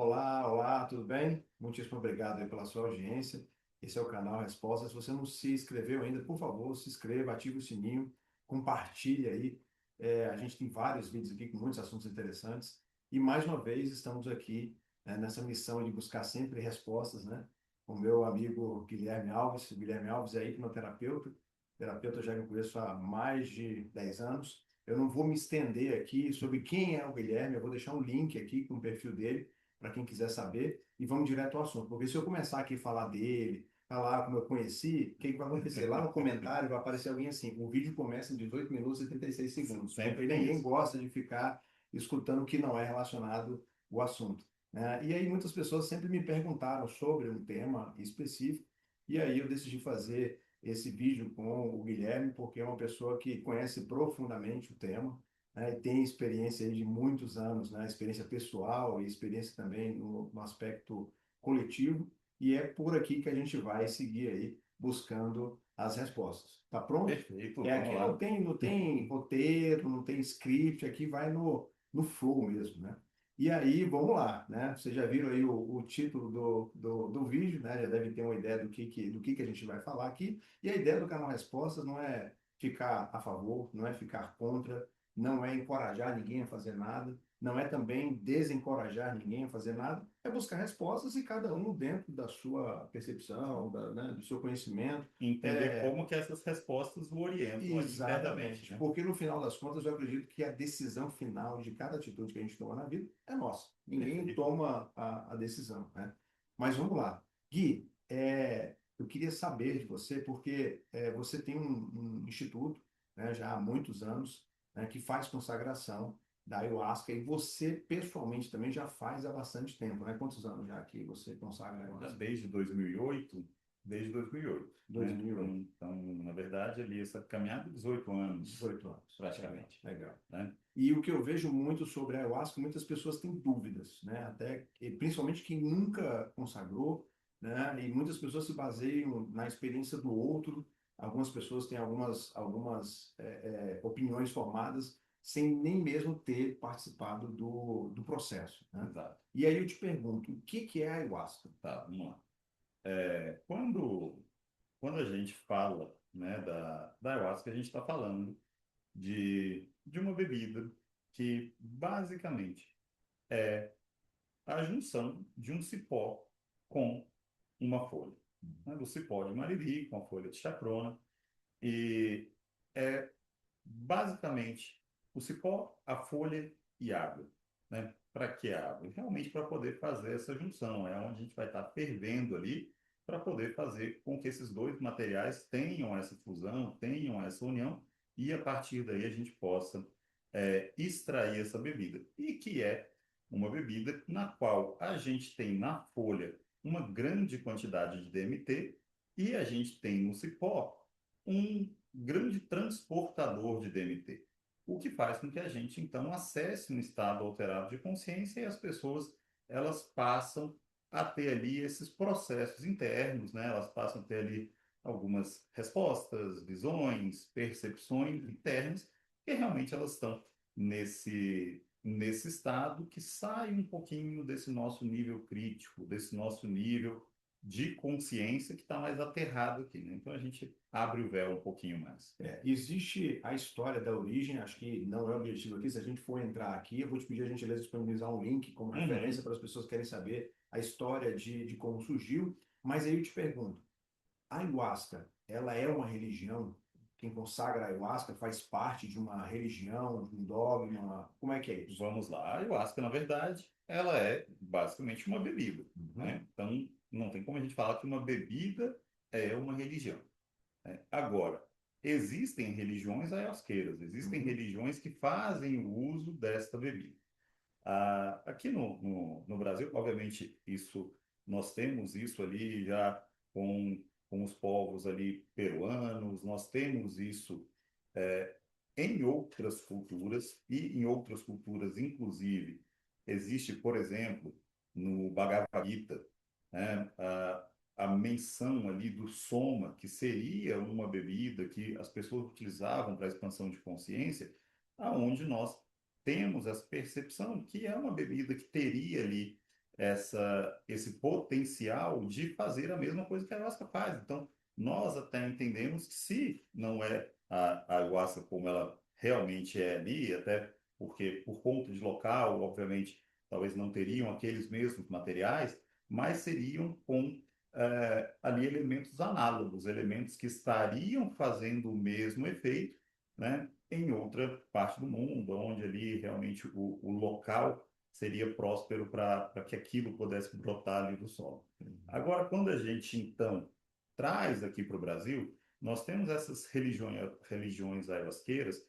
Olá, olá, tudo bem? Muitíssimo obrigado aí pela sua audiência. Esse é o canal Respostas. Se você não se inscreveu ainda, por favor, se inscreva, ative o sininho, compartilhe aí. A gente tem vários vídeos aqui com muitos assuntos interessantes. E mais uma vez estamos aqui, nessa missão de buscar sempre respostas, né? Com o meu amigo Guilherme Alves. O Guilherme Alves é hipnoterapeuta, terapeuta já que eu conheço há mais de 10 anos. Eu não vou me estender aqui sobre quem é o Guilherme, eu vou deixar um link aqui com o perfil dele para quem quiser saber, e vamos direto ao assunto. Porque se eu começar aqui a falar dele, falar como eu conheci, o que vai acontecer? Lá no comentário vai aparecer alguém assim, o vídeo começa em 18 minutos e 36 segundos, Sempre porque tem ninguém isso. gosta de ficar escutando o que não é relacionado ao assunto. E aí muitas pessoas sempre me perguntaram sobre um tema específico, e aí eu decidi fazer esse vídeo com o Guilherme, porque é uma pessoa que conhece profundamente o tema, né, e tem experiência aí de muitos anos, né, experiência pessoal e experiência também no aspecto coletivo, e é por aqui que a gente vai seguir aí buscando as respostas. Tá pronto? Perfeito, vamos Aqui não lá. tem, não tem roteiro, não tem script, aqui vai no flow mesmo, né? E aí, vamos lá, né? Vocês já viram aí o título do vídeo, né? Já deve ter uma ideia do que a gente vai falar aqui. E a ideia do canal Respostas não é ficar a favor, não é ficar contra, não é encorajar ninguém a fazer nada, não é também desencorajar ninguém a fazer nada, é buscar respostas e cada um dentro da sua percepção, né, do seu conhecimento. Entender É, como que essas respostas o orientam ali internamente, exatamente, né? porque no final das contas eu acredito que a decisão final de cada atitude que a gente toma na vida é nossa. Ninguém Perfeito. toma a decisão, né? Mas vamos lá. Gui, eu queria saber de você, porque você tem um instituto, né, já há muitos anos, né, que faz consagração da ayahuasca e você pessoalmente também já faz há bastante tempo, né? Quantos anos já que você consagra a Já ayahuasca? desde 2008, desde 2008, né? 2008, Então, na verdade, ali essa caminhada de 18 anos, 18 anos. Legal, praticamente, legal. né? E o que eu vejo muito sobre a ayahuasca, muitas pessoas têm dúvidas, né? Até, e principalmente quem nunca consagrou, né? E muitas pessoas se baseiam na experiência do outro. Algumas pessoas têm algumas opiniões formadas sem nem mesmo ter participado do processo, né? Exato. E aí eu te pergunto, o que que é a ayahuasca? Tá, vamos lá. Quando a gente fala, né, da ayahuasca, a gente está falando de uma bebida que, basicamente, é a junção de um cipó com uma folha, né? Do cipó de mariri com a folha de chacrona. E é basicamente o cipó, a folha e água, né? Para que água? Realmente para poder fazer essa junção. É onde a gente vai estar fervendo ali para poder fazer com que esses dois materiais tenham essa fusão, tenham essa união e a partir daí a gente possa extrair essa bebida. E que é uma bebida na qual a gente tem na folha uma grande quantidade de DMT e a gente tem no cipó um grande transportador de DMT, o que faz com que a gente então acesse um estado alterado de consciência e as pessoas elas passam a ter ali esses processos internos, né? Elas passam a ter ali algumas respostas, visões, percepções internas, que realmente elas estão nesse estado que sai um pouquinho desse nosso nível crítico, desse nosso nível de consciência que está mais aterrado aqui, né? Então a gente abre o véu um pouquinho mais. Existe a história da origem, acho que não é o objetivo aqui. Se a gente for entrar aqui, eu vou te pedir a gentileza de disponibilizar um link como referência Uhum. para as pessoas que querem saber a história de como surgiu. Mas aí eu te pergunto, a ayahuasca, ela é uma religião? Quem consagra a ayahuasca faz parte de uma religião, de um dogma? Como é que é isso? Vamos lá. A ayahuasca, na verdade, ela é basicamente uma bebida, Uhum, né? Então, não tem como a gente falar que uma bebida é uma religião, né? Agora, existem religiões ayahuasqueiras, existem uhum, religiões que fazem o uso desta bebida. Aqui no Brasil, obviamente, nós temos isso ali já com os povos ali peruanos, nós temos isso é, em outras culturas, e em outras culturas, inclusive, existe, por exemplo, no Bhagavad Gita, né, a menção ali do soma, que seria uma bebida que as pessoas utilizavam para expansão de consciência, aonde nós temos essa percepção que é uma bebida que teria ali esse potencial de fazer a mesma coisa que a ayahuasca faz. Então, nós até entendemos que se não é a ayahuasca como ela realmente é ali, até porque por conta de local, obviamente, talvez não teriam aqueles mesmos materiais, mas seriam com ali elementos análogos, elementos que estariam fazendo o mesmo efeito, né, em outra parte do mundo, onde ali realmente o local seria próspero para que aquilo pudesse brotar ali do solo. Agora, quando a gente, então, traz aqui para o Brasil, nós temos essas religiões ayahuasqueiras,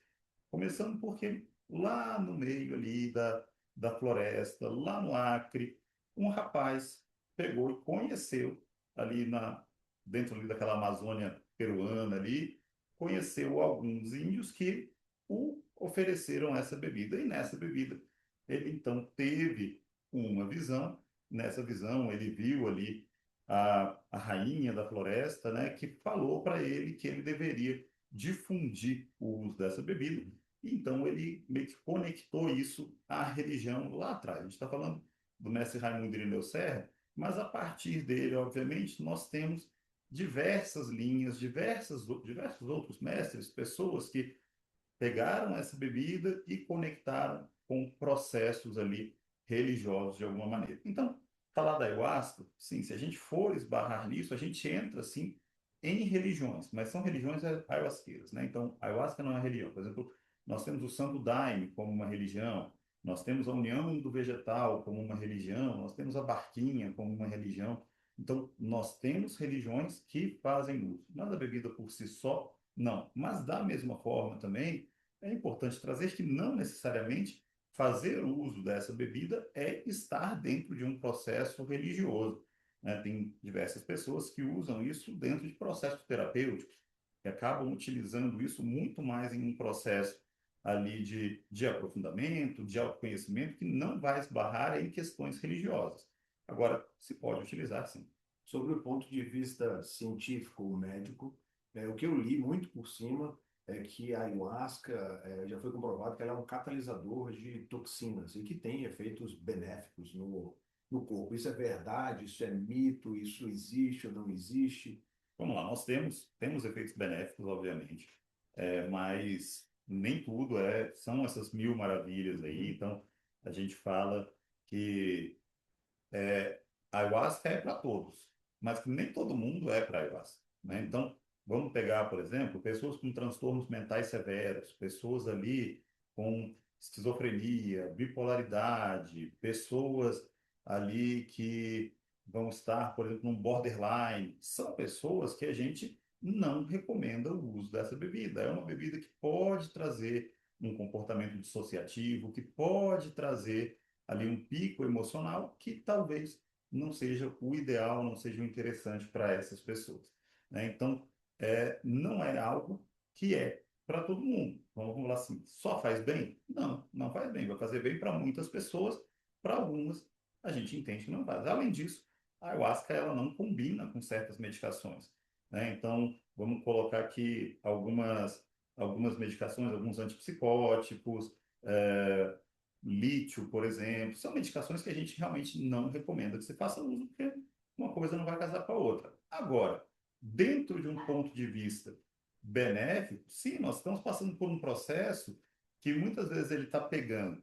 começando porque lá no meio ali da floresta, lá no Acre, um rapaz pegou e conheceu ali dentro ali daquela Amazônia peruana ali, conheceu alguns índios que o ofereceram essa bebida. E nessa bebida ele então teve uma visão. Nessa visão ele viu ali a rainha da floresta, né, que falou para ele que ele deveria difundir o uso dessa bebida. Então ele meio que conectou isso à religião lá atrás. A gente está falando do mestre Raimundo Irineu Serra, mas a partir dele, obviamente, nós temos diversas linhas, diversos outros mestres, pessoas que pegaram essa bebida e conectaram com processos ali religiosos de alguma maneira. Então, falar da ayahuasca, sim, se a gente for esbarrar nisso, a gente entra, sim, em religiões, mas são religiões ayahuasqueiras, né? Então, a ayahuasca não é religião. Por exemplo, nós temos o Santo Daime como uma religião, nós temos a União do Vegetal como uma religião, nós temos a Barquinha como uma religião. Então, nós temos religiões que fazem uso. Nada bebida por si só, não. Mas, da mesma forma também, é importante trazer que não necessariamente fazer uso dessa bebida é estar dentro de um processo religioso, né? Tem diversas pessoas que usam isso dentro de processos terapêuticos, que acabam utilizando isso muito mais em um processo ali de aprofundamento, de autoconhecimento, que não vai esbarrar em questões religiosas. Agora, se pode utilizar, sim. Sobre o ponto de vista científico, médico, o que eu li muito por cima é que a ayahuasca já foi comprovado que ela é um catalisador de toxinas e que tem efeitos benéficos no corpo. Isso é verdade? Isso é mito? Isso existe ou não existe? Vamos lá, nós temos efeitos benéficos, obviamente, mas nem tudo são essas mil maravilhas aí. Uhum. Então, a gente fala que a ayahuasca é para todos, mas que nem todo mundo é para ayahuasca, né? Então, vamos pegar, por exemplo, pessoas com transtornos mentais severos, pessoas ali com esquizofrenia, bipolaridade, pessoas ali que vão estar, por exemplo, num borderline. São pessoas que a gente não recomenda o uso dessa bebida. É uma bebida que pode trazer um comportamento dissociativo, que pode trazer ali um pico emocional que talvez não seja o ideal, não seja o interessante para essas pessoas, né? Então, não é algo que é para todo mundo. Vamos falar assim, só faz bem? Não, não faz bem. Vai fazer bem para muitas pessoas, para algumas a gente entende que não faz. Além disso, a ayahuasca ela não combina com certas medicações, né? Então, vamos colocar aqui algumas medicações, alguns antipsicóticos, é, lítio, por exemplo, são medicações que a gente realmente não recomenda que você faça uso, porque uma coisa não vai casar com a outra. Agora, dentro de um ponto de vista benéfico, sim, nós estamos passando por um processo que muitas vezes ele está pegando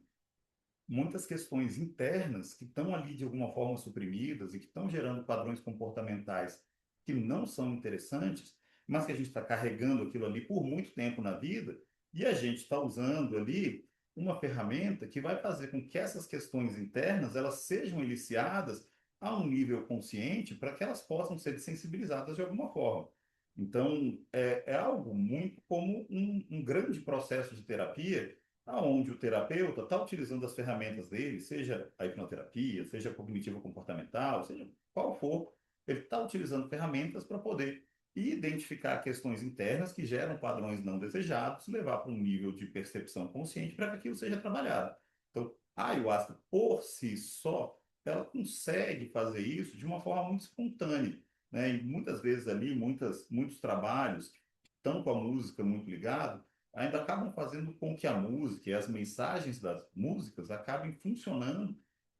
muitas questões internas que estão ali de alguma forma suprimidas e que estão gerando padrões comportamentais que não são interessantes, mas que a gente está carregando aquilo ali por muito tempo na vida e a gente está usando ali uma ferramenta que vai fazer com que essas questões internas elas sejam eliciadas a um nível consciente para que elas possam ser desensibilizadas de alguma forma. Então, é algo muito como um grande processo de terapia aonde o terapeuta está utilizando as ferramentas dele, seja a hipnoterapia, seja a cognitivo-comportamental, seja qual for, ele está utilizando ferramentas para poder identificar questões internas que geram padrões não desejados, levar para um nível de percepção consciente para que aquilo seja trabalhado. Então, a ayahuasca, por si só, ela consegue fazer isso de uma forma muito espontânea, né? E muitas vezes ali, muitos trabalhos que estão com a música muito ligados, ainda acabam fazendo com que a música e as mensagens das músicas acabem funcionando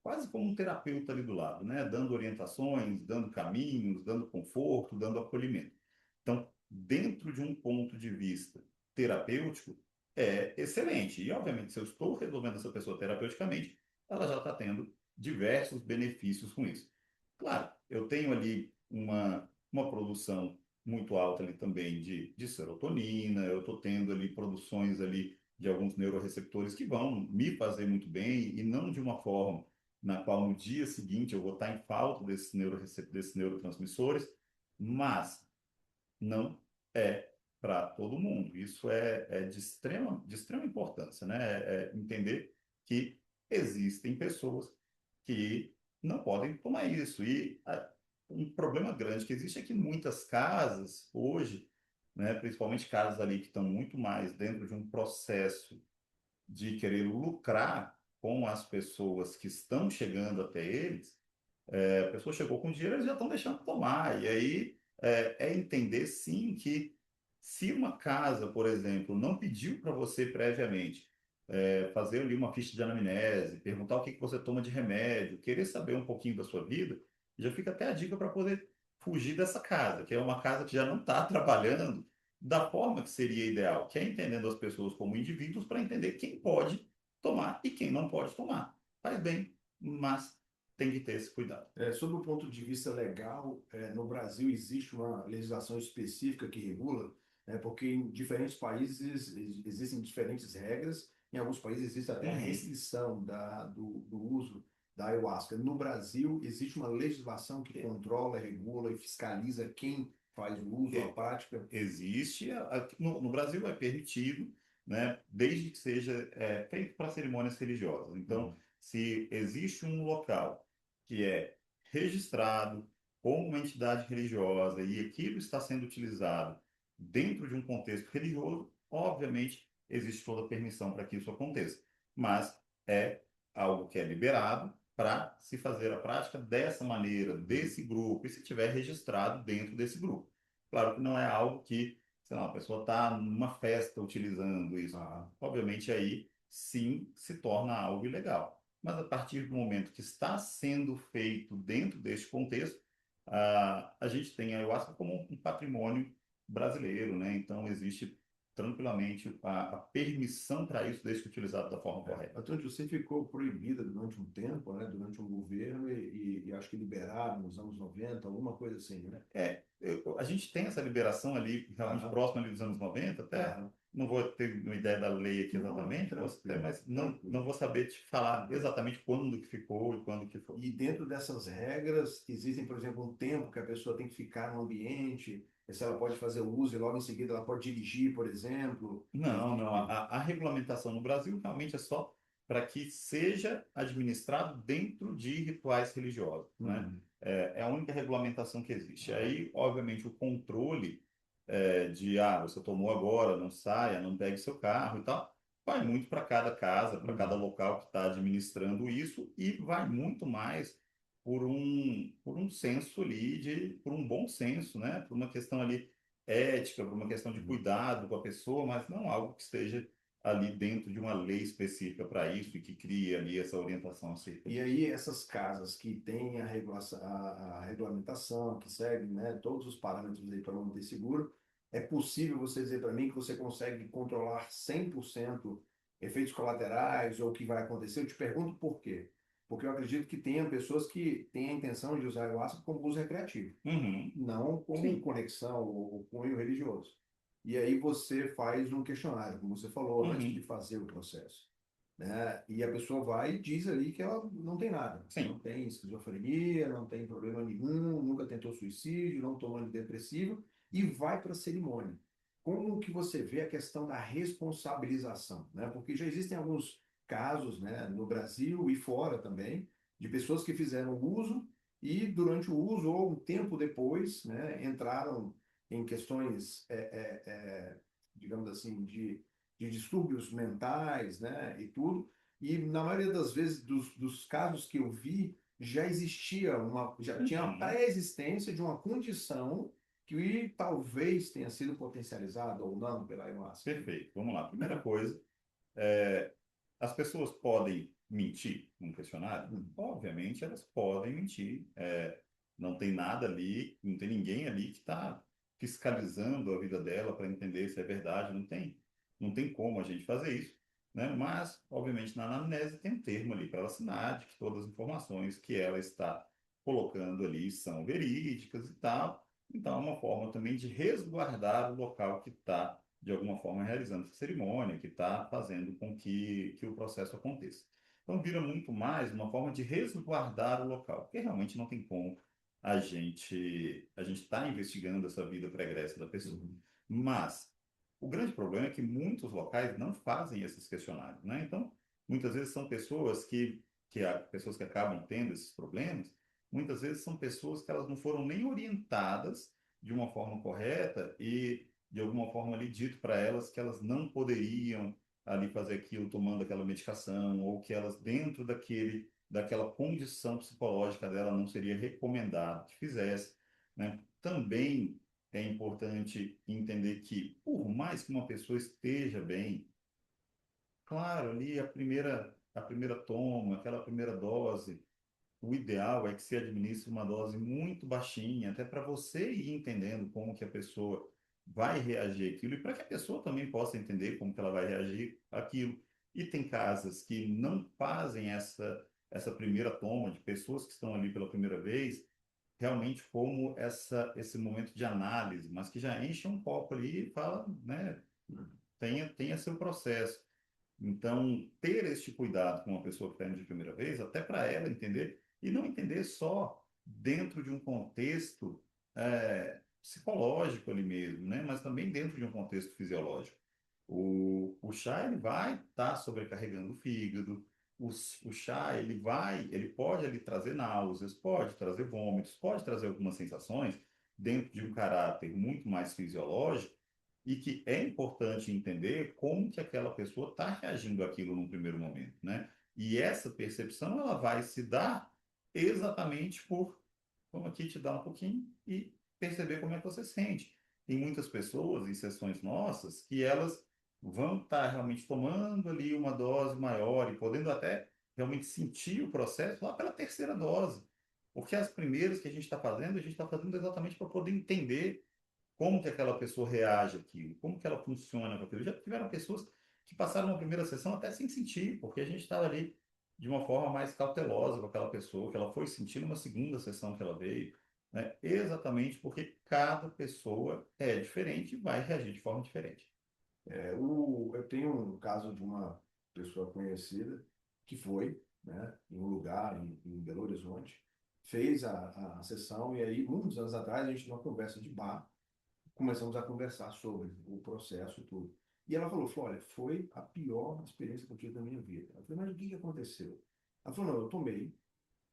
quase como um terapeuta ali do lado, né? Dando orientações, dando caminhos, dando conforto, dando acolhimento. Então, dentro de um ponto de vista terapêutico, é excelente. E, obviamente, se eu estou resolvendo essa pessoa terapeuticamente, ela já está tendo diversos benefícios com isso. Claro, eu tenho ali uma produção muito alta ali também de serotonina, eu estou tendo ali produções ali de alguns neuroreceptores que vão me fazer muito bem e não de uma forma na qual no dia seguinte eu vou estar em falta desses neurotransmissores, mas não é para todo mundo. Isso é de extrema importância, né? É entender que existem pessoas que não podem tomar isso. Um problema grande que existe é que muitas casas hoje, né, principalmente casas ali que estão muito mais dentro de um processo de querer lucrar com as pessoas que estão chegando até eles, a pessoa chegou com dinheiro, eles já estão deixando de tomar. E aí é entender, sim, que se uma casa, por exemplo, não pediu para você previamente fazer ali uma ficha de anamnese, perguntar o que que você toma de remédio, querer saber um pouquinho da sua vida, já fica até a dica para poder fugir dessa casa, que é uma casa que já não está trabalhando da forma que seria ideal, que é entendendo as pessoas como indivíduos para entender quem pode tomar e quem não pode tomar. Faz bem, mas tem que ter esse cuidado. Sob o ponto de vista legal, no Brasil existe uma legislação específica que regula, porque em diferentes países existem diferentes regras, em alguns países existe até a Uhum. restrição do uso da ayahuasca. No Brasil, existe uma legislação que controla, regula e fiscaliza quem faz o uso, a E- prática. Existe, no Brasil é permitido, né, desde que seja feito para cerimônias religiosas. Então, Uhum. se existe um local que é registrado como uma entidade religiosa e aquilo está sendo utilizado dentro de um contexto religioso, obviamente existe toda a permissão para que isso aconteça. Mas é algo que é liberado para se fazer a prática dessa maneira, desse grupo, e se tiver registrado dentro desse grupo. Claro que não é algo que, sei lá, a pessoa está numa festa utilizando isso. Ah, Obviamente aí sim se torna algo ilegal. Mas a partir do momento que está sendo feito dentro deste contexto, a gente tem a ayahuasca como um patrimônio brasileiro, né? Então existe tranquilamente a permissão para isso, desde que utilizado da forma correta. a Transjustem ficou proibida durante um tempo, né, durante um governo, e acho que liberaram nos anos 90, alguma coisa assim, né? A gente tem essa liberação ali, realmente Aham, próxima ali dos anos 90 até aham. não vou ter uma ideia da lei aqui Não, exatamente, tranquilo, mas não tranquilo. vou saber te falar Uhum. exatamente quando que ficou e quando que foi. E dentro dessas regras, existem, por exemplo, um tempo que a pessoa tem que ficar no ambiente, se ela pode fazer o uso e logo em seguida ela pode dirigir, por exemplo. Não. Existe. A regulamentação no Brasil realmente é só para que seja administrado dentro de rituais religiosos, né? Uhum. É a única regulamentação que existe. Aí, obviamente, o controle você tomou agora, não saia, não pegue seu carro e tal, vai muito para cada casa, para cada Uhum. local que está administrando isso e vai muito mais por um senso ali, por um bom senso, né? Por uma questão ali ética, por uma questão de Uhum. cuidado com a pessoa, mas não algo que esteja ali dentro de uma lei específica para isso e que crie ali essa orientação acerca E disso. aí, essas casas que têm a regulamentação, que seguem, né, todos os parâmetros aí para manter seguro, é possível você dizer para mim que você consegue controlar 100% efeitos colaterais ou o que vai acontecer? Eu te pergunto por quê. Porque eu acredito que tenha pessoas que têm a intenção de usar a ayahuasca como uso recreativo, Uhum, não como sim. conexão ou cunho religioso. E aí você faz um questionário, como você falou, antes de Uhum, fazer o processo, né? E a pessoa vai e diz ali que ela não tem nada, não sim. tem esquizofrenia, não tem problema nenhum, nunca tentou suicídio, não tomou antidepressivo e vai para a cerimônia. Como que você vê a questão da responsabilização, né? Porque já existem alguns casos, né, no Brasil e fora também, de pessoas que fizeram uso e durante o uso ou um tempo depois, né, entraram em questões, digamos assim, de distúrbios mentais, né, e tudo. E na maioria das vezes, dos casos que eu vi, já tinha a Uhum, pré-existência de uma condição que talvez tenha sido potencializada ou não pela ayahuasca. perfeito. Vamos lá. Primeira coisa, é, as pessoas podem mentir num questionário? Hum. Obviamente elas podem mentir. Não tem nada ali, não tem ninguém ali que está fiscalizando a vida dela para entender se é verdade. Não tem como a gente fazer isso, né? Mas, obviamente, na anamnese tem um termo ali para ela assinar de que todas as informações que ela está colocando ali são verídicas e tal. Então, é uma forma também de resguardar o local que está, de alguma forma, realizando essa cerimônia, que está fazendo com que o processo aconteça. Então, vira muito mais uma forma de resguardar o local, porque realmente não tem como a gente está investigando essa vida pregressa da pessoa. Uhum. Mas o grande problema é que muitos locais não fazem esses questionários, né? Então, muitas vezes são pessoas pessoas que acabam tendo esses problemas, muitas vezes são pessoas que elas não foram nem orientadas de uma forma correta e de alguma forma ali dito para elas que elas não poderiam ali fazer aquilo tomando aquela medicação ou que elas dentro daquela condição psicológica dela não seria recomendado que fizesse, né? Também é importante entender que, por mais que uma pessoa esteja bem, claro, ali a primeira toma, aquela primeira dose, o ideal é que se administre uma dose muito baixinha, até para você ir entendendo como que a pessoa vai reagir àquilo e para que a pessoa também possa entender como que ela vai reagir àquilo. E tem casas que não fazem essa primeira toma de pessoas que estão ali pela primeira vez, realmente como esse momento de análise, mas que já enche um copo ali e fala, né, tenha seu processo. Então, ter este cuidado com uma pessoa que está indo de primeira vez, até para ela entender, e não entender só dentro de um contexto psicológico ali mesmo, né? Mas também dentro de um contexto fisiológico. O chá ele vai estar sobrecarregando o fígado, o chá ele pode ali trazer náuseas, pode trazer vômitos, pode trazer algumas sensações dentro de um caráter muito mais fisiológico, e que é importante entender como que aquela pessoa está reagindo àquilo num primeiro momento, né? E essa percepção ela vai se dar exatamente por, como aqui te dá um pouquinho e perceber como é que você sente. Tem muitas pessoas em sessões nossas que elas vão estar realmente tomando ali uma dose maior e podendo até realmente sentir o processo lá pela terceira dose. Porque as primeiras que a gente está fazendo exatamente para poder entender como que aquela pessoa reage àquilo, como que ela funciona com aquilo. Já tiveram pessoas que passaram uma primeira sessão até sem sentir, porque a gente estava ali de uma forma mais cautelosa com aquela pessoa, que ela foi sentir numa segunda sessão que ela veio, né? Exatamente porque cada pessoa é diferente e vai reagir de forma diferente. Eu tenho um caso de uma pessoa conhecida que foi, né, em um lugar em Belo Horizonte, fez a sessão e aí, muitos anos atrás, a gente, numa conversa de bar, começamos a conversar sobre o processo e tudo. E ela falou, olha, foi a pior experiência que eu tive da minha vida. Eu falei, mas o que que aconteceu? Ela falou, não, eu tomei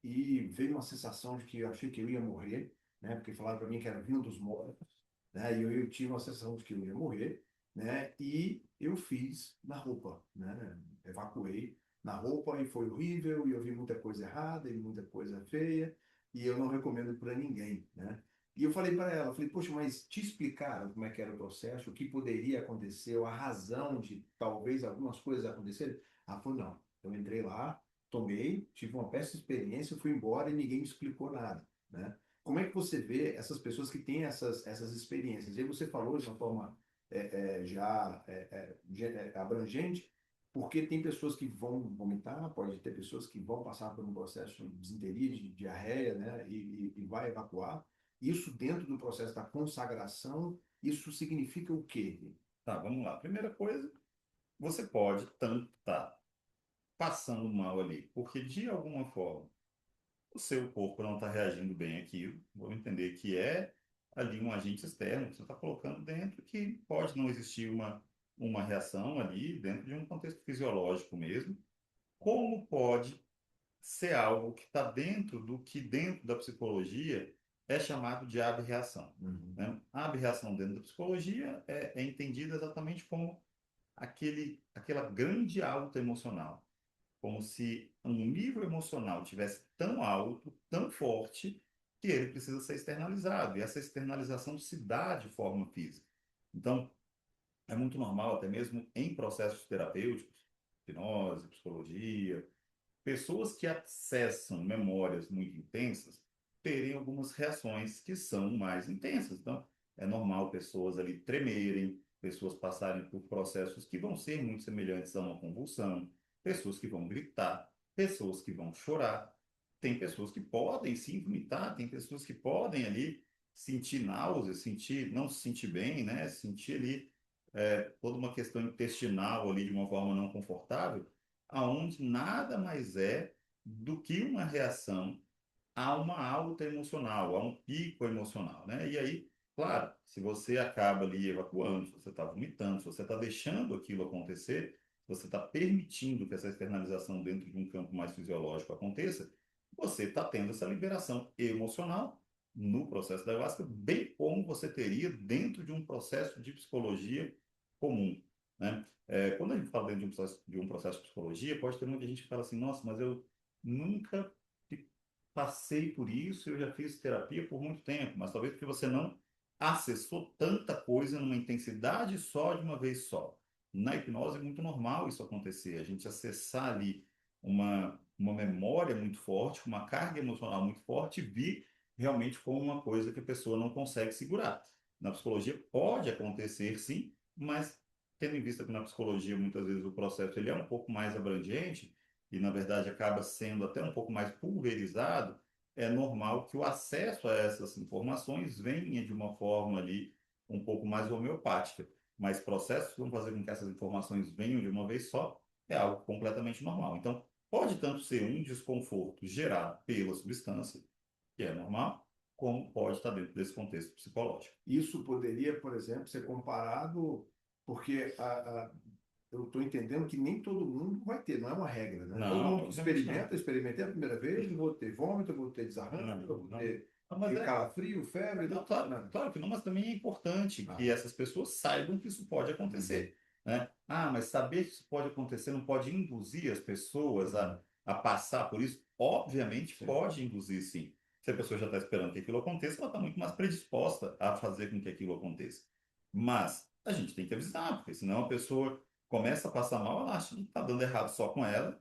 e veio uma sensação de que eu achei que eu ia morrer, né? Porque falaram para mim que era vindo dos mortos, né? E eu tive uma sensação de que eu ia morrer, né? E eu fiz na roupa, né? Evacuei na roupa e foi horrível e eu vi muita coisa errada e muita coisa feia e eu não recomendo para ninguém, né? E eu falei para ela, falei, poxa, mas te explicaram como é que era o processo, o que poderia acontecer, a razão de talvez algumas coisas acontecerem? Ela falou, não. Eu entrei lá, tomei, tive uma péssima experiência, fui embora e ninguém me explicou nada, né? Como é que você vê essas pessoas que têm essas experiências? E aí você falou de uma forma abrangente, porque tem pessoas que vão vomitar, pode ter pessoas que vão passar por um processo de desinteria, de diarreia, né? E vai evacuar. Isso dentro do processo da consagração, isso significa o quê? Tá, vamos lá. Primeira coisa, você pode tanto estar passando mal ali, porque de alguma forma o seu corpo não está reagindo bem àquilo. Vamos entender que é ali um agente externo que você está colocando dentro, que pode não existir uma reação ali dentro de um contexto fisiológico mesmo, como pode ser algo que está dentro do que dentro da psicologia é chamado de aberração, Uhum. né? A aberração dentro da psicologia é entendida exatamente como aquela grande alta emocional, como se um nível emocional tivesse tão alto, tão forte, que ele precisa ser externalizado. E essa externalização se dá de forma física. Então, é muito normal, até mesmo em processos terapêuticos, hipnose, psicologia, pessoas que acessam memórias muito intensas terem algumas reações que são mais intensas. Então, é normal pessoas ali tremerem, pessoas passarem por processos que vão ser muito semelhantes a uma convulsão, pessoas que vão gritar, pessoas que vão chorar. Tem pessoas que podem sim vomitar, tem pessoas que podem ali sentir náusea, sentir, não se sentir bem, né? Sentir ali toda uma questão intestinal ali de uma forma não confortável, aonde nada mais é do que uma reação a uma alta emocional, a um pico emocional, né? E aí, claro, se você acaba ali evacuando, se você está vomitando, se você está deixando aquilo acontecer, se você está permitindo que essa externalização dentro de um campo mais fisiológico aconteça, você está tendo essa liberação emocional no processo da ayahuasca, bem como você teria dentro de um processo de psicologia comum, né? Quando a gente fala dentro de um processo de psicologia, pode ter muita gente que fala assim, nossa, mas eu nunca passei por isso, eu já fiz terapia por muito tempo, mas talvez porque você não acessou tanta coisa numa intensidade só de uma vez só. Na hipnose é muito normal isso acontecer, a gente acessar ali uma memória muito forte, uma carga emocional muito forte e vir realmente como uma coisa que a pessoa não consegue segurar. Na psicologia pode acontecer sim, mas tendo em vista que na psicologia muitas vezes o processo ele é um pouco mais abrangente, e na verdade acaba sendo até um pouco mais pulverizado, é normal que o acesso a essas informações venha de uma forma ali um pouco mais homeopática. Mas processos que vão fazer com que essas informações venham de uma vez só é algo completamente normal. Então, pode tanto ser um desconforto gerado pela substância, que é normal, como pode estar dentro desse contexto psicológico. Isso poderia, por exemplo, ser comparado, porque eu estou entendendo que nem todo mundo vai ter, não é uma regra, né? Todo Não, mundo que obviamente não. experimenta, experimentei a primeira vez, eu vou ter vômito, eu vou ter Não, desarranjo, eu vou não. ter Não, mas calafrio, febre, não, não. claro, claro que não, mas também é importante que Ah, essas pessoas saibam que isso pode uhum, acontecer, né? Ah, mas saber que isso pode acontecer não pode induzir as pessoas uhum, a passar por isso? Obviamente sim, pode induzir, sim. Se a pessoa já está esperando que aquilo aconteça, ela está muito mais predisposta a fazer com que aquilo aconteça. Mas a gente tem que avisar, porque senão a pessoa começa a passar mal, ela acha que está dando errado só com ela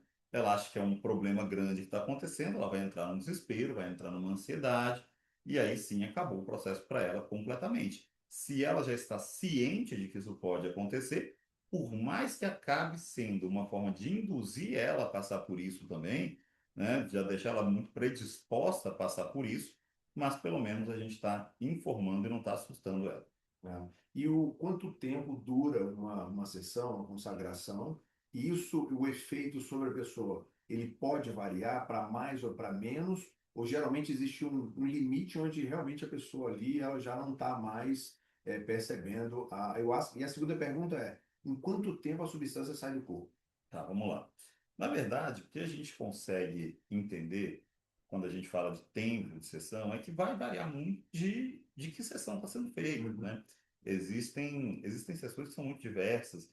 acha que é um problema grande que está acontecendo, ela vai entrar num desespero, vai entrar numa ansiedade, e aí sim acabou o processo para ela completamente. Se ela já está ciente de que isso pode acontecer, por mais que acabe sendo uma forma de induzir ela a passar por isso também, né, já deixar ela muito predisposta a passar por isso, mas pelo menos a gente está informando e não está assustando ela. né? E o quanto tempo dura uma sessão, uma consagração? E isso, o efeito sobre a pessoa, ele pode variar para mais ou para menos? Ou geralmente existe um limite onde realmente a pessoa ali ela já não está mais percebendo a ayahuasca? E a segunda pergunta é, em quanto tempo a substância sai do corpo? Tá, vamos lá. Na verdade, o que a gente consegue entender quando a gente fala de tempo de sessão é que vai variar muito de que sessão está sendo feita, Uhum. né? Existem sessões que são muito diversas.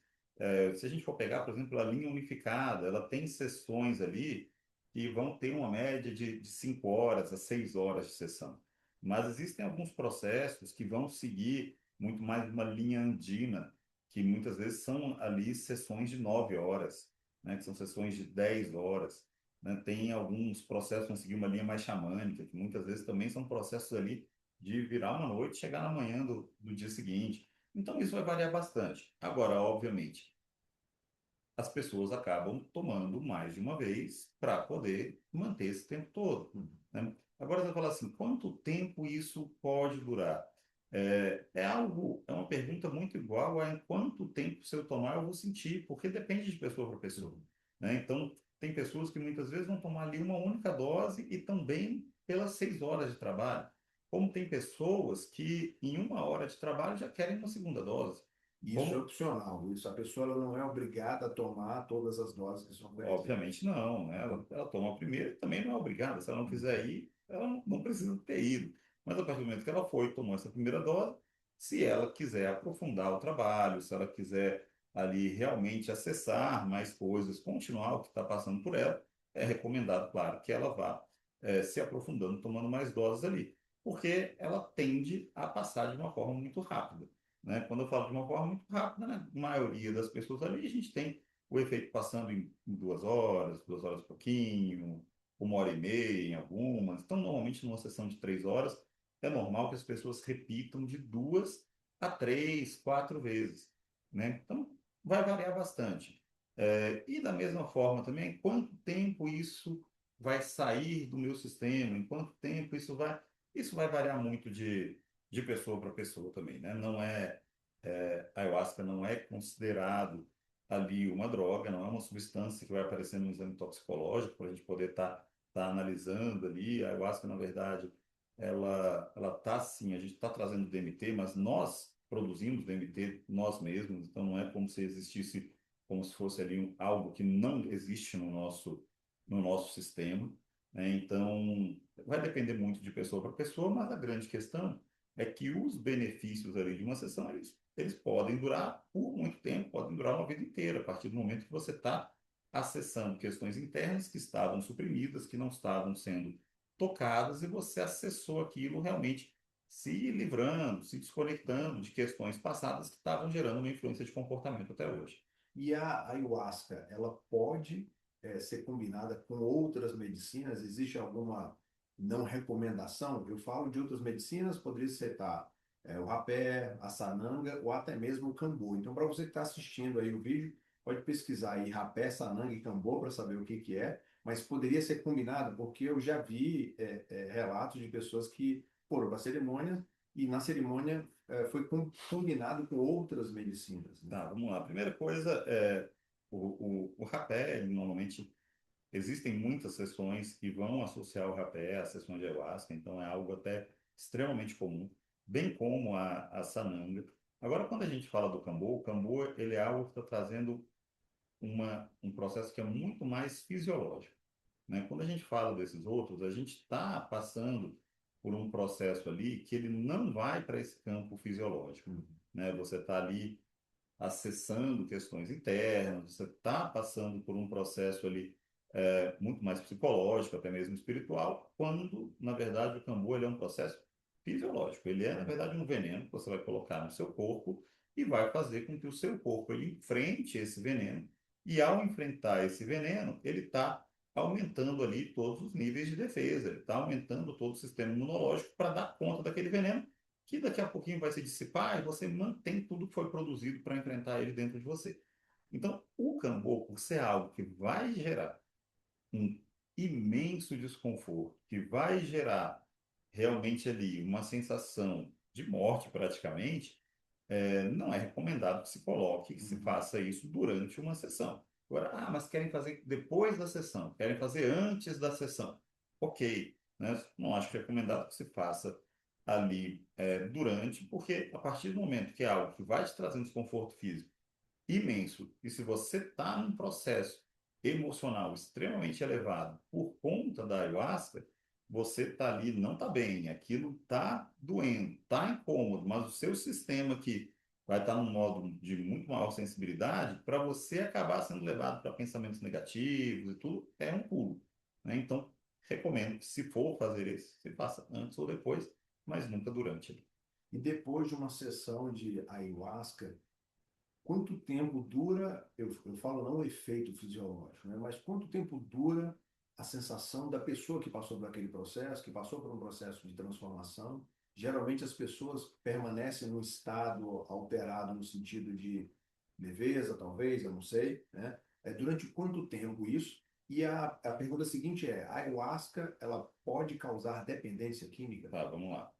Se a gente for pegar, por exemplo, a linha unificada, ela tem sessões ali que vão ter uma média de 5 horas a 6 horas de sessão. Mas existem alguns processos que vão seguir muito mais uma linha andina, que muitas vezes são ali sessões de 9 horas, né, que são sessões de 10 horas. Né? Tem alguns processos que vão seguir uma linha mais xamânica, que muitas vezes também são processos ali de virar uma noite e chegar na manhã do dia seguinte. Então, isso vai variar bastante. Agora, obviamente, as pessoas acabam tomando mais de uma vez para poder manter esse tempo todo. Né? Agora, você fala assim, quanto tempo isso pode durar? É uma pergunta muito igual a em quanto tempo se eu tomar eu vou sentir, porque depende de pessoa para pessoa. Né? Então, tem pessoas que muitas vezes vão tomar ali uma única dose e também pelas 6 horas de trabalho. Como tem pessoas que em 1 hora de trabalho já querem uma segunda dose. Isso é Como opcional. Isso, a pessoa ela não é obrigada a tomar todas as doses que são oferecidas. obviamente não, né? Ela toma a primeira e também não é obrigada. Se ela não quiser ir, ela não precisa ter ido. Mas a partir do momento que ela foi, tomou essa primeira dose, se ela quiser aprofundar o trabalho, se ela quiser ali realmente acessar mais coisas, continuar o que está passando por ela, é recomendado, claro, que ela vá se aprofundando, tomando mais doses ali, porque ela tende a passar de uma forma muito rápida. Né? Quando eu falo de uma forma muito rápida, na maioria das pessoas ali, a gente tem o efeito passando em 2 horas e pouquinho, 1 hora e meia em algumas. Então, normalmente, numa sessão de 3 horas, é normal que as pessoas repitam de 2 a 3, 4 vezes, né? Então, vai variar bastante. E da mesma forma também, quanto tempo isso vai sair do meu sistema, em quanto tempo isso vai variar muito de pessoa para pessoa também, né? Não a ayahuasca não é considerado ali uma droga, não é uma substância que vai aparecer no exame toxicológico para a gente poder estar analisando ali. A ayahuasca, na verdade, ela tá sim, a gente está trazendo DMT, mas nós produzimos DMT nós mesmos, então não é como se existisse, como se fosse ali algo que não existe no nosso sistema, né? Então, vai depender muito de pessoa para pessoa, mas a grande questão é que os benefícios ali de uma sessão, eles podem durar por muito tempo, podem durar uma vida inteira, a partir do momento que você está acessando questões internas que estavam suprimidas, que não estavam sendo tocadas, e você acessou aquilo realmente se livrando, se desconectando de questões passadas que estavam gerando uma influência de comportamento até hoje. E a ayahuasca, ela pode ser combinada com outras medicinas? Existe alguma não recomendação? Eu falo de outras medicinas, poderia ser o rapé, a sananga ou até mesmo o cambô. Então, para você que está assistindo aí o vídeo, pode pesquisar aí rapé, sananga e cambô para saber o que que é, mas poderia ser combinado porque eu já vi relatos de pessoas que foram para a cerimônia e na cerimônia foi combinado com outras medicinas, né? Tá, vamos lá. A primeira coisa o rapé, ele normalmente existem muitas sessões que vão associar o rapé às sessões de ayahuasca, então é algo até extremamente comum, bem como a sananga. Agora, quando a gente fala do cambô, o cambô ele é algo que está trazendo um processo que é muito mais fisiológico, né? Quando a gente fala desses outros, a gente está passando por um processo ali que ele não vai para esse campo fisiológico, né? Você está ali acessando questões internas, você está passando por um processo ali muito mais psicológico, até mesmo espiritual, quando, na verdade, o cambô ele é um processo fisiológico. Ele é, na verdade, um veneno que você vai colocar no seu corpo e vai fazer com que o seu corpo ele enfrente esse veneno. E, ao enfrentar esse veneno, ele está aumentando ali todos os níveis de defesa, ele está aumentando todo o sistema imunológico para dar conta daquele veneno que daqui a pouquinho vai se dissipar e você mantém tudo que foi produzido para enfrentar ele dentro de você. Então, o cambô, por ser algo que vai gerar um imenso desconforto, que vai gerar realmente ali uma sensação de morte praticamente, não é recomendado que se coloque, que se faça isso durante uma sessão. Agora, mas querem fazer depois da sessão, querem fazer antes da sessão. Ok, né? Não acho recomendado que se faça ali durante, porque a partir do momento que é algo que vai te trazer um desconforto físico imenso, e se você está num processo emocional extremamente elevado por conta da ayahuasca, você está ali, não está bem, aquilo está doendo, está incômodo, mas o seu sistema que vai estar num modo de muito maior sensibilidade, para você acabar sendo levado para pensamentos negativos e tudo, é um pulo, né? Então, recomendo que se for fazer isso, você faça antes ou depois, mas nunca durante. E depois de uma sessão de ayahuasca, quanto tempo dura, eu falo não o efeito fisiológico, né? Mas quanto tempo dura a sensação da pessoa que passou por aquele processo, que passou por um processo de transformação? Geralmente as pessoas permanecem no estado alterado no sentido de leveza, talvez, eu não sei, né? Durante quanto tempo isso? E a pergunta seguinte é, a ayahuasca, ela pode causar dependência química? Tá, vamos lá.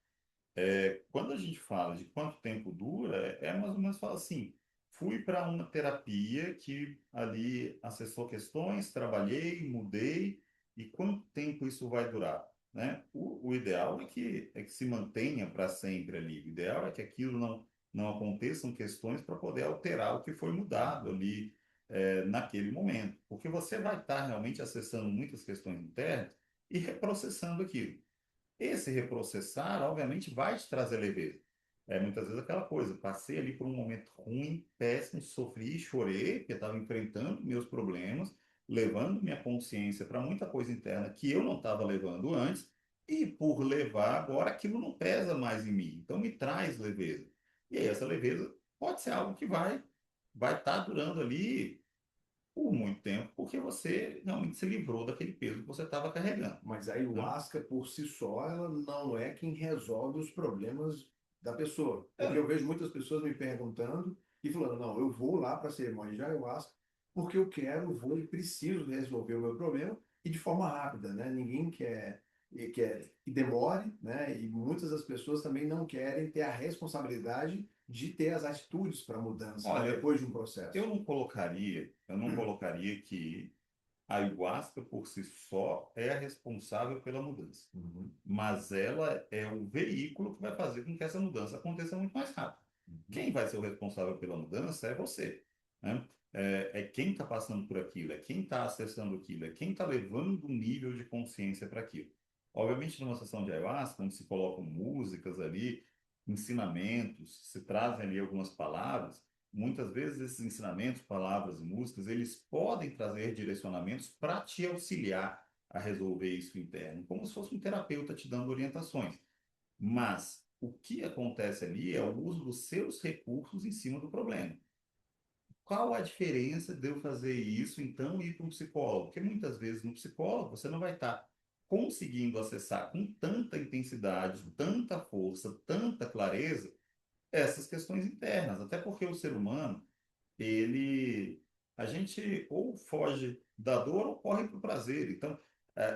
Quando a gente fala de quanto tempo dura, mais ou menos fala assim: fui para uma terapia que ali acessou questões, trabalhei, mudei, e quanto tempo isso vai durar, né? O ideal é que se mantenha para sempre ali. O ideal é que aquilo não aconteçam questões para poder alterar o que foi mudado ali naquele momento, porque você vai estar realmente acessando muitas questões internas e reprocessando aquilo. Esse reprocessar, obviamente, vai te trazer leveza. Muitas vezes aquela coisa, passei ali por um momento ruim, péssimo, sofri, chorei, porque estava enfrentando meus problemas, levando minha consciência para muita coisa interna que eu não estava levando antes, e por levar agora aquilo não pesa mais em mim, então me traz leveza. E aí essa leveza pode ser algo que vai estar durando ali por muito tempo, porque você realmente se livrou daquele peso que você estava carregando, Mas a né? ayahuasca por si só, ela não é quem resolve os problemas da pessoa. Porque É, eu vejo muitas pessoas me perguntando e falando, não, eu vou lá para a cerimônia de ayahuasca porque eu quero, vou e preciso resolver o meu problema e de forma rápida, né? Ninguém quer que demore, né? E muitas das pessoas também não querem ter a responsabilidade de ter as atitudes para a mudança, né? olha, Depois de um processo. eu não colocaria que a ayahuasca por si só é a responsável pela mudança, Uhum, mas ela é o veículo que vai fazer com que essa mudança aconteça muito mais rápido. uhum, Quem vai ser o responsável pela mudança é você, né? É quem está passando por aquilo, é quem está acessando aquilo, é quem está levando um nível de consciência para aquilo. Obviamente, numa sessão de ayahuasca, onde se colocam músicas ali, ensinamentos, se trazem ali algumas palavras, muitas vezes esses ensinamentos, palavras e músicas, eles podem trazer direcionamentos para te auxiliar a resolver isso interno, como se fosse um terapeuta te dando orientações. Mas o que acontece ali é o uso dos seus recursos em cima do problema. Qual a diferença de eu fazer isso, então, e ir para um psicólogo? Porque muitas vezes no psicólogo você não vai estar conseguindo acessar com tanta intensidade, tanta força, tanta clareza essas questões internas, até porque o ser humano ele, a gente ou foge da dor ou corre para o prazer. Então,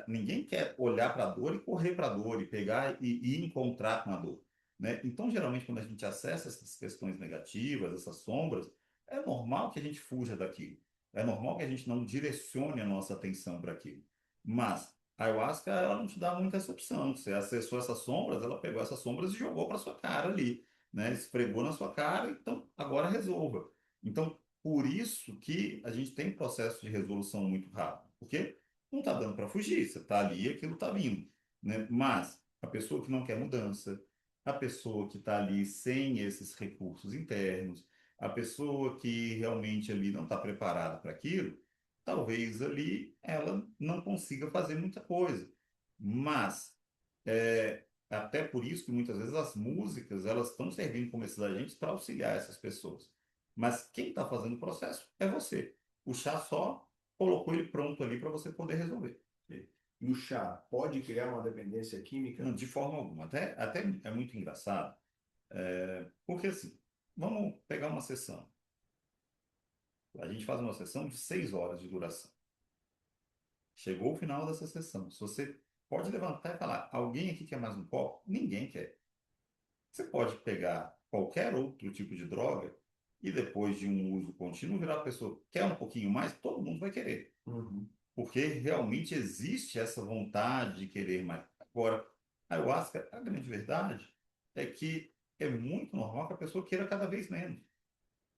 ninguém quer olhar para a dor e correr para a dor e pegar e encontrar com a dor, né? Então, geralmente, quando a gente acessa essas questões negativas, essas sombras, é normal que a gente fuja daquilo. É normal que a gente não direcione a nossa atenção para aquilo. Mas a ayahuasca, ela não te dá muita essa opção. Você acessou essas sombras, ela pegou essas sombras e jogou para sua cara ali, né? Esfregou na sua cara, então agora resolva. Então, por isso que a gente tem um processo de resolução muito rápido, porque não está dando para fugir, você está ali e aquilo está vindo, né? Mas a pessoa que não quer mudança, a pessoa que está ali sem esses recursos internos, a pessoa que realmente ali não está preparada para aquilo, talvez ali ela não consiga fazer muita coisa. Mas até por isso que muitas vezes as músicas elas estão servindo como esses agentes para auxiliar essas pessoas. Mas quem está fazendo o processo é você. O chá só colocou ele pronto ali para você poder resolver. ok. E o chá pode criar uma dependência química? Não, de forma alguma. Até é muito engraçado, porque assim, vamos pegar uma sessão. A gente faz uma sessão de 6 horas de duração. Chegou o final dessa sessão. Se você pode levantar e falar, alguém aqui quer mais um copo? Ninguém quer. Você pode pegar qualquer outro tipo de droga e depois de um uso contínuo virar a pessoa que quer um pouquinho mais, todo mundo vai querer. Uhum. Porque realmente existe essa vontade de querer mais. Agora, a ayahuasca, a grande verdade é que é muito normal que a pessoa queira cada vez menos.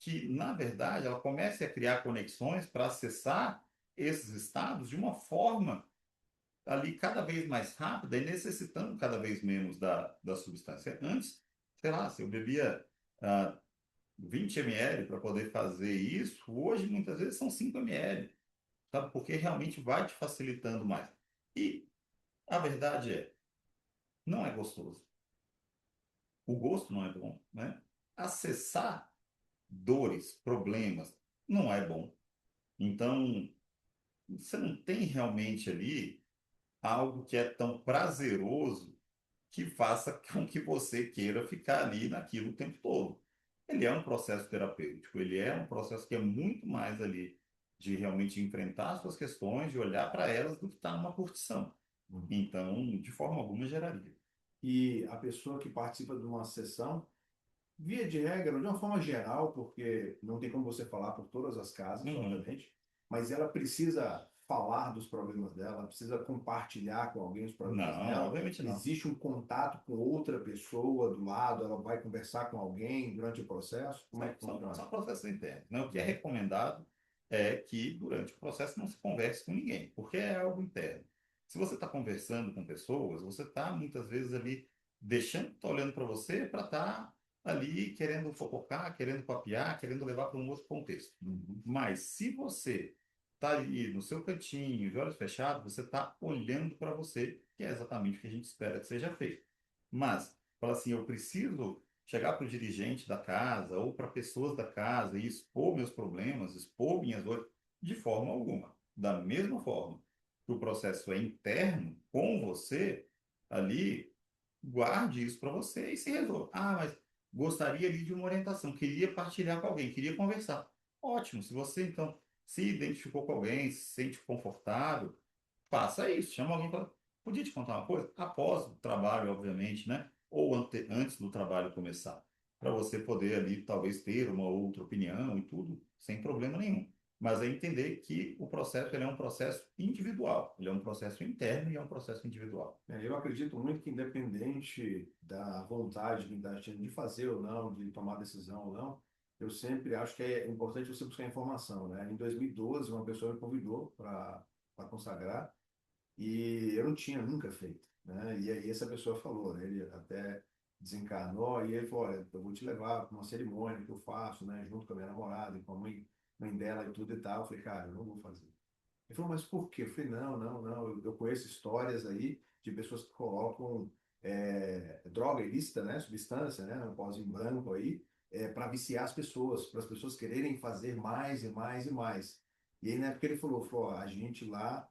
Que, na verdade, ela comece a criar conexões para acessar esses estados de uma forma ali cada vez mais rápida e necessitando cada vez menos da substância. Antes, sei lá, se eu bebia 20 ml para poder fazer isso, hoje muitas vezes são 5 ml, sabe? Porque realmente vai te facilitando mais. E a verdade é, não é gostoso. O gosto não é bom, né? Acessar dores, problemas, não é bom. Então, você não tem realmente ali algo que é tão prazeroso que faça com que você queira ficar ali naquilo o tempo todo. Ele é um processo terapêutico, ele é um processo que é muito mais ali de realmente enfrentar as suas questões, de olhar para elas do que estar numa curtição. Uhum. Então, de forma alguma, geraria. E a pessoa que participa de uma sessão, via de regra, de uma forma geral, porque não tem como você falar por todas as casas, Uhum. obviamente, mas ela precisa falar dos problemas dela, precisa compartilhar com alguém os problemas Não, dela. obviamente não. Existe um contato com outra pessoa do lado, ela vai conversar com alguém durante o processo? Como é São, que são, funciona? são processos internos, né? O que é Uhum. recomendado é que durante o processo não se converse com ninguém, porque é algo interno. Se você está conversando com pessoas, você está muitas vezes ali deixando, tá olhando para você para estar ali querendo fofocar, querendo papear, querendo levar para um outro contexto. Uhum. Mas se você está ali no seu cantinho, de olhos fechados, você está olhando para você, que é exatamente o que a gente espera que seja feito. Mas, fala assim, eu preciso chegar para o dirigente da casa ou para pessoas da casa e expor meus problemas, expor minhas dores. De forma alguma. Da mesma forma que o processo é interno com você, ali, guarde isso para você e se resolva. Ah, mas gostaria ali de uma orientação, queria partilhar com alguém, queria conversar. Ótimo, se você então se identificou com alguém, se sente confortável, faça isso, chama alguém para. Podia te contar uma coisa? Após o trabalho, obviamente, né? Ou antes do trabalho começar, para você poder ali talvez ter uma outra opinião e tudo, sem problema nenhum. Mas é entender que o processo ele é um processo individual, ele é um processo interno e é um processo individual. Eu acredito muito que, independente da vontade que está tendo de fazer ou não, de tomar decisão ou não, eu sempre acho que é importante você buscar informação, né? Em 2012, uma pessoa me convidou para consagrar e eu não tinha nunca feito, né? E aí essa pessoa falou, né? Ele até desencarnou e ele falou, olha, eu vou te levar para uma cerimônia que eu faço, né? Junto com a minha namorada e com a mãe dela e tudo e tal. Eu falei, cara, eu não vou fazer. Ele falou, mas por quê? Eu falei, não, não, não. Eu conheço histórias aí de pessoas que colocam droga ilícita, né? Substância, né? Um pozinho branco aí, para viciar as pessoas, para as pessoas quererem fazer mais e mais e mais. E aí, na época, ele falou, ó, a gente lá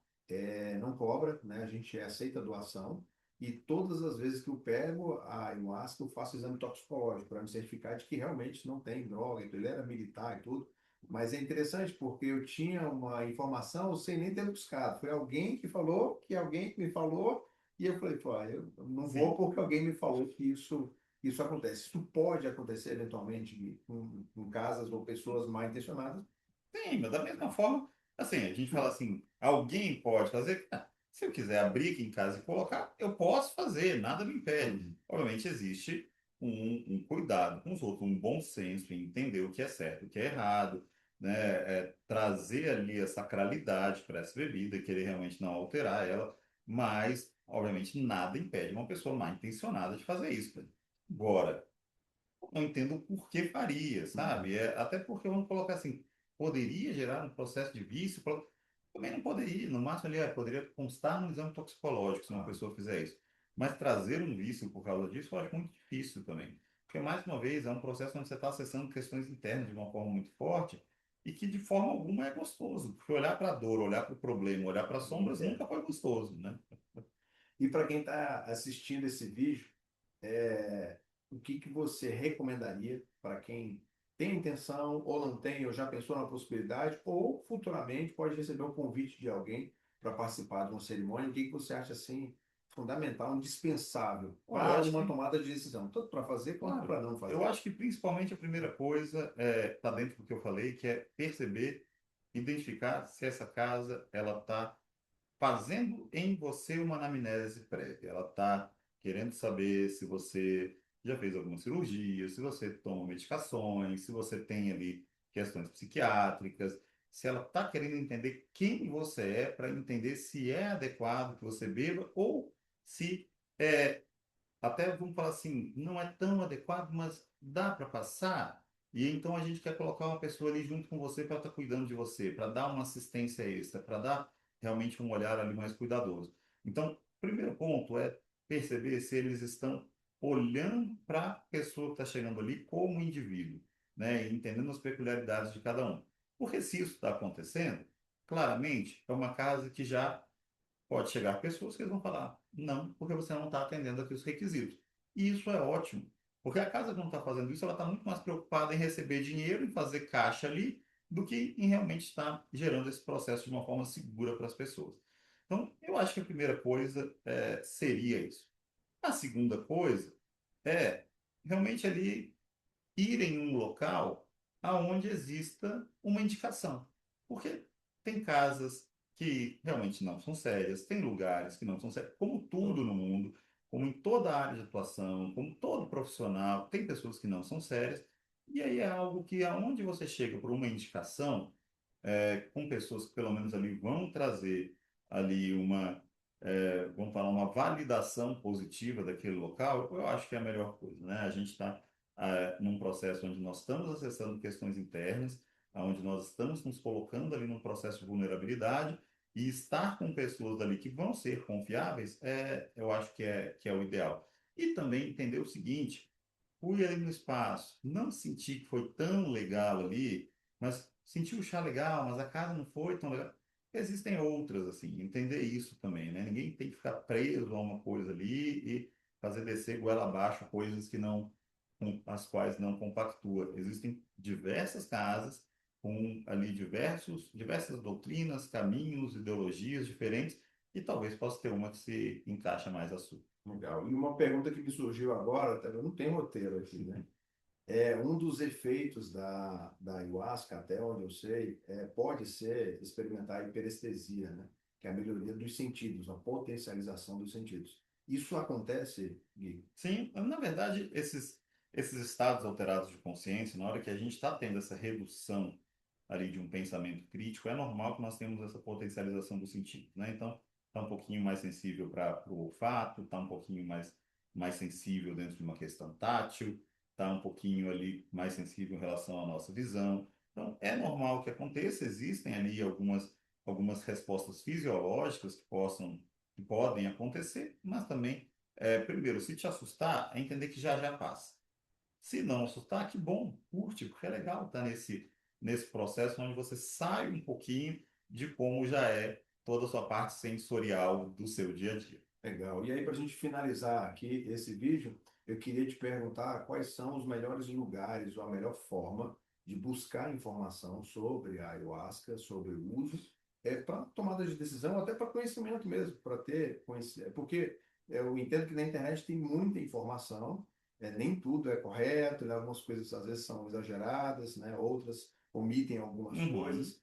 não cobra, né? A gente aceita a doação. E todas as vezes que eu pego a ayahuasca, eu faço exame toxicológico para me certificar de que realmente não tem droga. Então, ele era militar e tudo. Mas é interessante porque eu tinha uma informação sem nem ter buscado. Foi alguém que falou, que alguém que me falou, e eu falei, pô, eu não vou Sim. porque alguém me falou que isso acontece. Isso pode acontecer eventualmente com casas ou pessoas mal intencionadas. Sim, mas da mesma forma, assim, a gente fala assim, alguém pode fazer? Ah, se eu quiser abrir aqui em casa e colocar, eu posso fazer, nada me impede. Hum, Obviamente existe um cuidado com os outros, um bom senso em entender o que é certo, o que é errado, né? Trazer ali a sacralidade para essa bebida, querer realmente não alterar ela, mas, obviamente, nada impede uma pessoa mal intencionada de fazer isso. Agora, não entendo o porquê faria, uhum. sabe? Até porque vamos colocar assim, poderia gerar um processo de vício? Também não poderia, no máximo ali, poderia constar no exame toxicológico se uma Ah, pessoa fizer isso. Mas trazer um vício por causa disso eu acho muito difícil também. Porque, mais uma vez, é um processo onde você está acessando questões internas de uma forma muito forte e que de forma alguma é gostoso. Porque olhar para a dor, olhar para o problema, olhar para as sombras é. nunca foi gostoso, né? E para quem está assistindo esse vídeo, o que que você recomendaria para quem tem intenção ou não tem, ou já pensou na possibilidade, ou futuramente pode receber um convite de alguém para participar de uma cerimônia? O que que você acha assim fundamental, indispensável Olha, eu para acho uma que tomada de decisão, tanto para fazer quanto claro. para não Eu fazer? acho que principalmente a primeira coisa está dentro do que eu falei, que é perceber, identificar se essa casa ela está fazendo em você uma anamnese prévia. Ela está querendo saber se você já fez alguma cirurgia, se você toma medicações, se você tem ali questões psiquiátricas, se ela está querendo entender quem você é para entender se é adequado que você beba ou se é até vamos falar assim, não é tão adequado, mas dá para passar. E então a gente quer colocar uma pessoa ali junto com você para estar cuidando de você, para dar uma assistência extra, para dar realmente um olhar ali mais cuidadoso. Então, primeiro ponto é perceber se eles estão olhando para a pessoa que está chegando ali como indivíduo, né? E entendendo as peculiaridades de cada um. Porque se isso está acontecendo, claramente é uma casa que já pode chegar pessoas que vão falar não, porque você não está atendendo aqui os requisitos. E isso é ótimo, porque a casa que não está fazendo isso, ela está muito mais preocupada em receber dinheiro, em fazer caixa ali, do que em realmente estar gerando esse processo de uma forma segura para as pessoas. Então, eu acho que a primeira coisa seria isso. A segunda coisa é realmente ali ir em um local aonde exista uma indicação. Porque tem casas que realmente não são sérias, tem lugares que não são sérios, como tudo no mundo, como em toda a área de atuação, como todo profissional, tem pessoas que não são sérias, e aí é algo que aonde você chega por uma indicação, com pessoas que pelo menos ali vão trazer ali vamos falar, uma validação positiva daquele local, eu acho que é a melhor coisa, né? A gente está num processo onde nós estamos acessando questões internas, onde nós estamos nos colocando ali num processo de vulnerabilidade, e estar com pessoas ali que vão ser confiáveis, eu acho que é o ideal. E também entender o seguinte, fui ali no espaço, não senti que foi tão legal ali, mas senti o chá legal, mas a casa não foi tão legal. Existem outras, assim, entender isso também, né? Ninguém tem que ficar preso a uma coisa ali e fazer descer goela abaixo coisas que não, com as quais não compactua. Existem diversas casas com ali diversas doutrinas, caminhos, ideologias diferentes, e talvez possa ter uma que se encaixa mais a sua. Legal. E uma pergunta que me surgiu agora, tá? Eu não tenho roteiro aqui, né? É, um dos efeitos da ayahuasca, até onde eu sei, pode ser experimentar a hiperestesia, né? Que é a melhoria dos sentidos, a potencialização dos sentidos. Isso acontece, Gui? Sim, na verdade, esses estados alterados de consciência, na hora que a gente está tendo essa redução ali de um pensamento crítico, é normal que nós tenhamos essa potencialização dos sentidos, né? Então, está um pouquinho mais sensível para o olfato, está um pouquinho mais sensível dentro de uma questão tátil, está um pouquinho ali mais sensível em relação à nossa visão. Então, é normal que aconteça, existem ali algumas respostas fisiológicas que podem acontecer, mas também primeiro, se te assustar, é entender que já já passa. Se não assustar, que bom, curte, porque é legal estar nesse processo onde você sai um pouquinho de como já é toda a sua parte sensorial do seu dia a dia. Legal. E aí, para a gente finalizar aqui esse vídeo, eu queria te perguntar quais são os melhores lugares ou a melhor forma de buscar informação sobre a ayahuasca, sobre o uso, para tomada de decisão, até para conhecimento mesmo, para ter conhecimento. Porque eu entendo que na internet tem muita informação, nem tudo é correto, né? Algumas coisas às vezes são exageradas, né? Outras omitem algumas Uhum. coisas.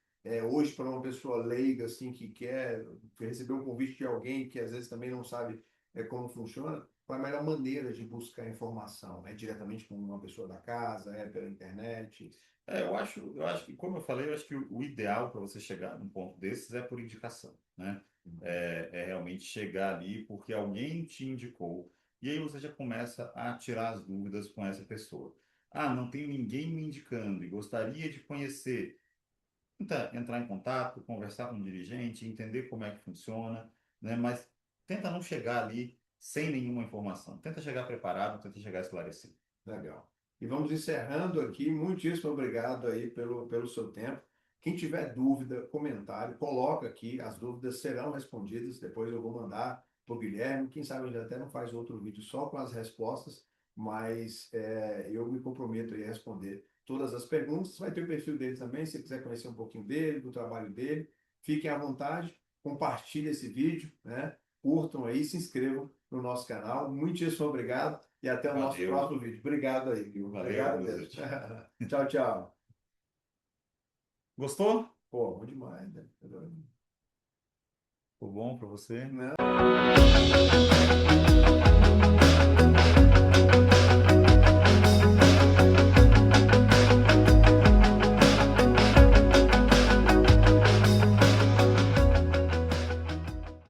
Hoje, para uma pessoa leiga, assim, que quer receber um convite de alguém que às vezes também não sabe como funciona, qual é a melhor maneira de buscar informação? É diretamente com uma pessoa da casa, é pela internet? Eu acho que, como eu falei, eu acho que o ideal para você chegar num ponto desses é por indicação, né? É realmente chegar ali porque alguém te indicou. E aí você já começa a tirar as dúvidas com essa pessoa. Ah, não tenho ninguém me indicando e gostaria de conhecer. Tenta entrar em contato, conversar com o dirigente, entender como é que funciona, né? Mas tenta não chegar ali sem nenhuma informação. Tenta chegar preparado, tenta chegar esclarecido. Legal. E vamos encerrando aqui. Muitíssimo obrigado aí pelo seu tempo. Quem tiver dúvida, comentário, coloca aqui. As dúvidas serão respondidas. Depois eu vou mandar para o Guilherme. Quem sabe ele até não faz outro vídeo só com as respostas, mas eu me comprometo aí a responder todas as perguntas. Vai ter o perfil dele também, se quiser conhecer um pouquinho dele, do trabalho dele. Fiquem à vontade, compartilhem esse vídeo, né? Curtam aí, se inscrevam no nosso canal. Muitíssimo obrigado e até o nosso Valeu, próximo vídeo. Obrigado aí, viu? valeu, Obrigado mesmo. Guzete. Tchau, tchau. Gostou? Pô, bom demais, né? Ficou bom para você? Não.